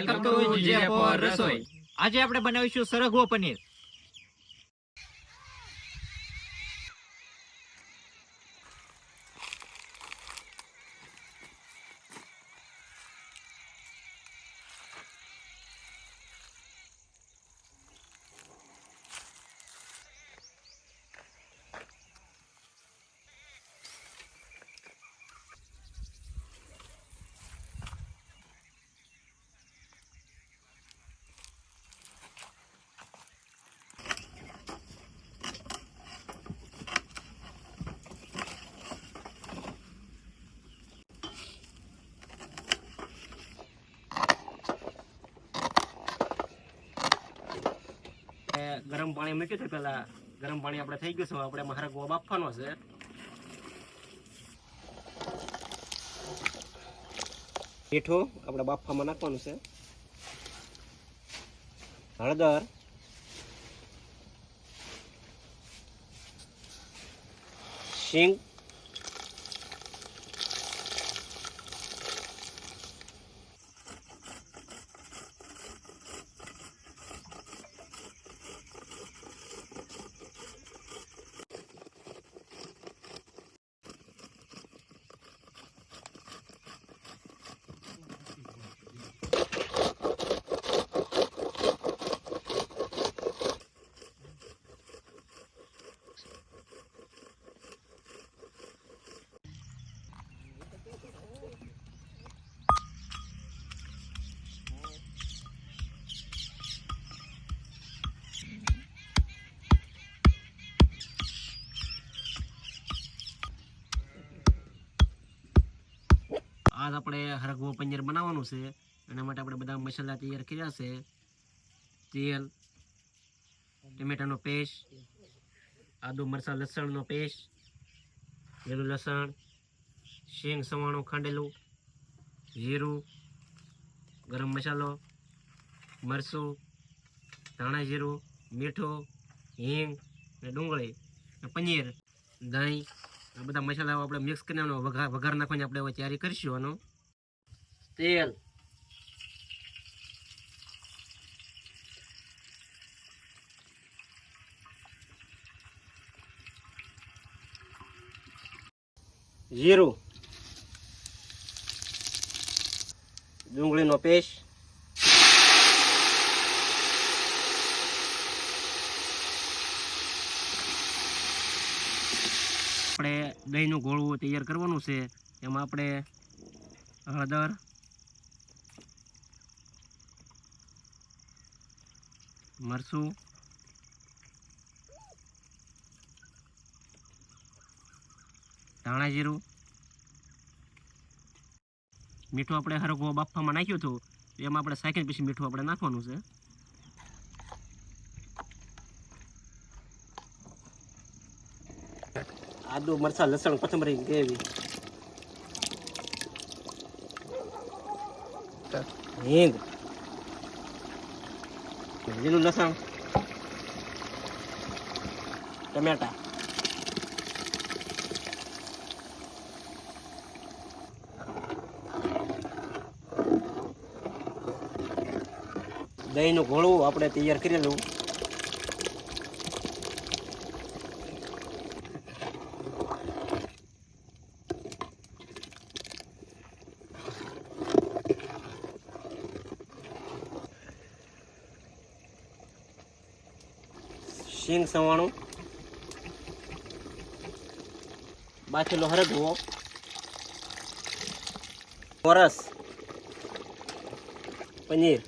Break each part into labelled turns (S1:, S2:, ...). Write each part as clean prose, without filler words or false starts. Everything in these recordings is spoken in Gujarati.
S1: વેલકમ ટુ જીજે ફોર રસોઈ. આજે આપણે બનાવીશું સરગવો પનીર.
S2: ગરમ પાણી મૂક્યું હતું પેલા. ગરમ પાણી આપણે થઈ ગયું છે. આપણે મહારગવો બાફવાનો છે. મીઠું આપણે બાફવામાં નાખવાનું છે. હળદર, શીંગ, આજ આપણે હરગવો પનીર બનાવવાનું છે. એના માટે આપણે બધા મસાલા તૈયાર કર્યા છે. તેલ, ટમેટાનો પેસ્ટ, આદુ મરચાં લસણનો પેસ્ટ, લીલું લસણ, શેંગ સવાણું ખાંડેલું, જીરું, ગરમ મસાલો, મરચું, ધાણા જીરું, મીઠું, હિંગ ને ડુંગળી ને પનીર, દહીં, આ બધા મસાલાઓ આપણે મિક્સ કરીને વઘાર નાખવાની આપણે હવે તૈયારી કરીશું. આનો તેલ, જીરું, ડુંગળીનો પેસ્ટ, આપણે દહીંનું ગોળવું તૈયાર કરવાનું છે. એમાં આપણે હળદર, મરચું, ધાણા જીરું, મીઠું આપણે હરગવો બાફવામાં નાખ્યું હતું. એમાં આપણે સાકીને પછી મીઠું આપણે નાખવાનું છે. આદુ મરચાં લસણ કોથમરી ગ્રેવી, હિંગ, લીલું લસણ, ટમેટા, દહીંનું ઘોળવું આપણે તૈયાર કરેલું. શીંગ સવાણું, બાફેલો હરગવો, મોરસ, પનીર,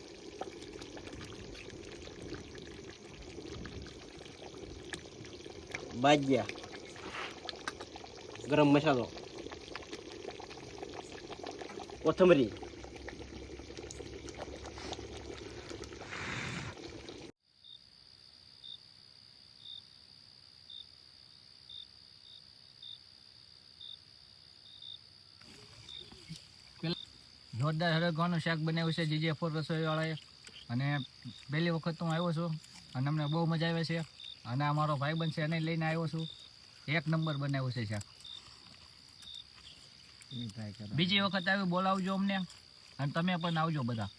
S2: બાજિયા, ગરમ મસાલો, કોથમરી,
S1: જોરદાર હરગવાનું શાક બનાવ્યું છે જીજે ફોર રસોઈવાળાએ. અને પહેલી વખત હું આવ્યો છું અને અમને બહુ મજા આવે છે. અને આ મારો ભાઈબંધ છે, એને લઈને આવ્યો છું. એક નંબર બનાવ્યું છે શાક. બીજી વખત આવી બોલાવજો અમને, અને તમે પણ આવજો બધા.